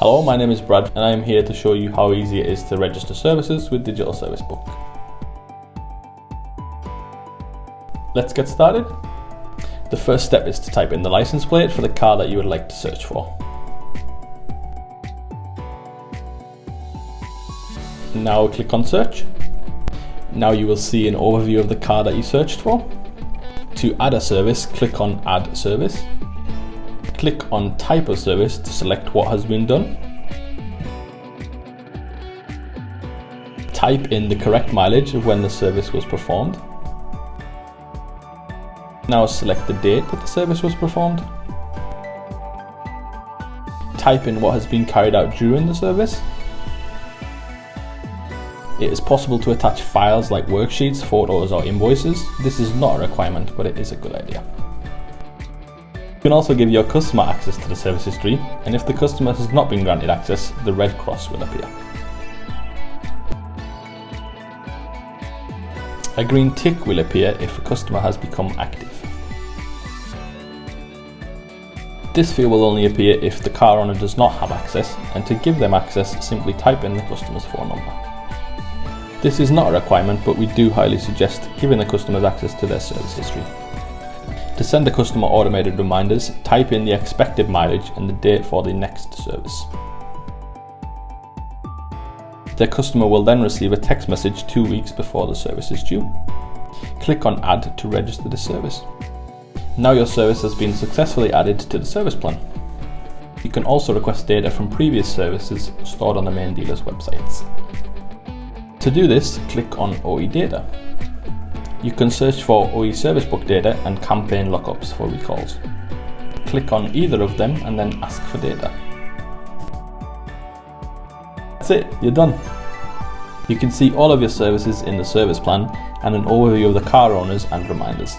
Hello, my name is Brad and I am here to show you how easy it is to register services with Digital-Servicebook. Let's get started. The first step is to type in the license plate for the car that you would like to search for. Now click on search. Now you will see an overview of the car that you searched for. To add a service, click on add service. Click on type of service to select what has been done. Type in the correct mileage of when the service was performed. Now select the date that the service was performed. Type in what has been carried out during the service. It is possible to attach files like worksheets, photos or invoices. This is not a requirement, but it is a good idea. You can also give your customer access to the service history, and if the customer has not been granted access, the red cross will appear. A green tick will appear if a customer has become active. This field will only appear if the car owner does not have access, and to give them access, simply type in the customer's phone number. This is not a requirement, but we do highly suggest giving the customers access to their service history. To send the customer automated reminders, type in the expected mileage and the date for the next service. The customer will then receive a text message 2 weeks before the service is due. Click on Add to register the service. Now your service has been successfully added to the service plan. You can also request data from previous services stored on the main dealer's websites. To do this, click on OE data. You can search for OE service book data and campaign lookups for recalls. Click on either of them and then ask for data. That's it, you're done. You can see all of your services in the service plan and an overview of the car owners and reminders.